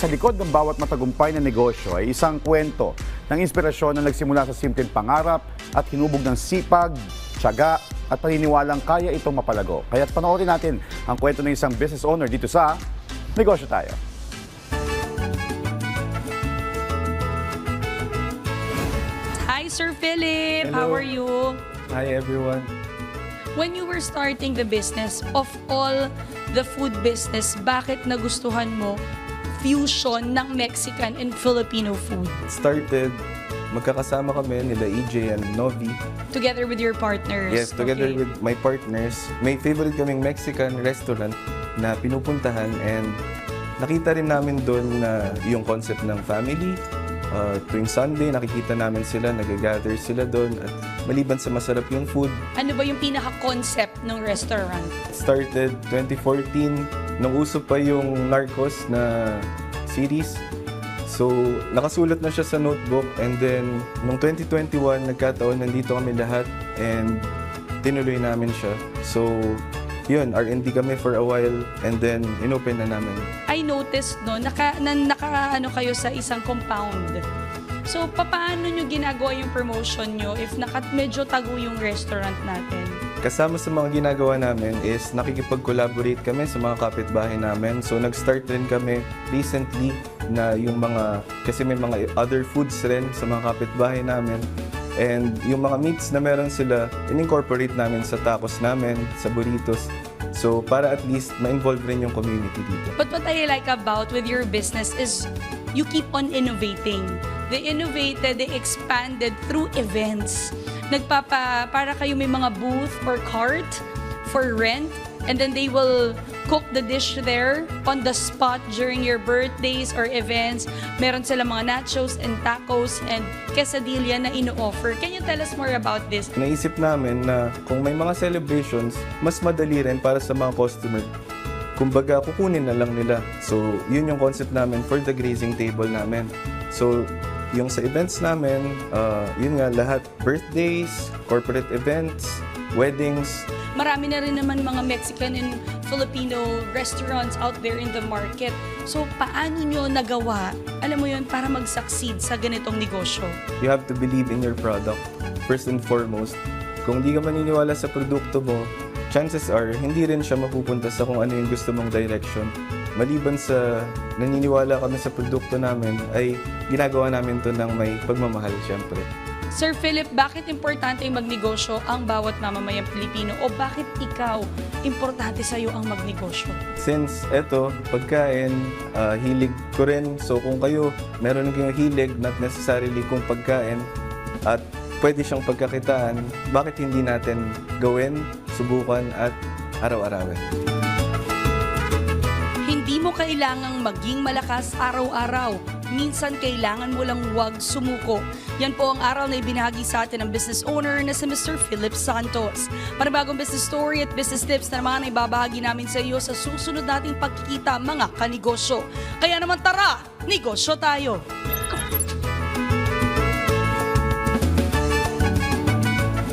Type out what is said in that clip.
sa likod ng bawat matagumpay na negosyo ay isang kwento ng inspirasyon na nagsimula sa simpleng pangarap at hinubog ng sipag, tiyaga at paniniwalang kaya itong mapalago. Kaya't panoorin natin ang kwento ng isang business owner dito sa Negosyo Tayo. Hi, Sir Philip. Hello. How are you? Hi everyone. When you were starting the business, of all the food business, bakit nagustuhan mo fusion ng Mexican and Filipino food Started, magkakasama kami nila EJ and Novi. together with your partners? Yes, together Okay. with my partners. May favorite kaming Mexican restaurant na pinupuntahan and nakita rin namin doon na yung concept ng family. Tuwing Sunday, nakikita namin sila, nag-gather sila doon at maliban sa masarap yung food, Ano ba yung pinaka-concept ng restaurant? started 2014, nung uso pa yung Narcos na series. So, nakasulat na siya sa notebook and then, nung 2021, nagkataon, nandito kami lahat and tinuloy namin siya. So, yun, R&D kami for a while and then, inopen na namin. I noticed, no, naka kayo sa isang compound. So, paano nyo ginagawa yung promotion nyo if medyo tago yung restaurant natin? Kasama sa mga ginagawa namin is nakikipag-collaborate kami sa mga kapitbahay namin. So, nag-start rin kami recently na yung kasi may mga other foods rin sa mga kapitbahay namin. And yung mga meats na meron sila, in-incorporate namin sa tacos namin, sa burritos. So, para at least ma-involve rin yung community dito. But what I like about with your business is you keep on innovating. They innovated, they expanded through events. Para kayo may mga booth or cart for rent, and then they will cook the dish there on the spot during your birthdays or events. Meron sila mga nachos and tacos and quesadilla na ino-offer. Can you tell us more about this? Naisip namin na kung may mga celebrations, mas madali rin para sa mga customer. Kumbaga, kukunin na lang nila. So, yun yung concept namin for the grazing table namin. So, yung sa events namin, yun nga, lahat birthdays, corporate events, weddings. Marami na rin naman mga Mexican and Filipino restaurants out there in the market. So, paano nyo nagawa, alam mo yun, para mag-succeed sa ganitong negosyo? You have to believe in your product, first and foremost. Kung di ka maniniwala sa produkto mo, chances are, hindi rin siya mapupunta sa kung ano yung gusto mong direction. Maliban sa naniniwala kami sa produkto namin, ay ginagawa namin to ng may pagmamahal, syempre. Sir Philip, bakit importante yung magnegosyo ang bawat mamamayang Pilipino? O bakit ikaw, importante sa'yo ang magnegosyo? Since eto, pagkain, hilig ko rin. So kung kayo, meron kayong hilig, not necessarily kung pagkain, at pwede siyang pagkakitaan, bakit hindi natin gawin, subukan, at araw-arawin? Hindi mo kailangang maging malakas araw-araw. Minsan kailangan mo lang huwag sumuko. Yan po ang aral na ibinahagi sa atin ng business owner na si Mr. Philip Santos. Panibagong business story at business tips na naman ay ibabahagi namin sa iyo sa susunod nating pagkikita mga kanegosyo. Kaya naman tara, negosyo tayo!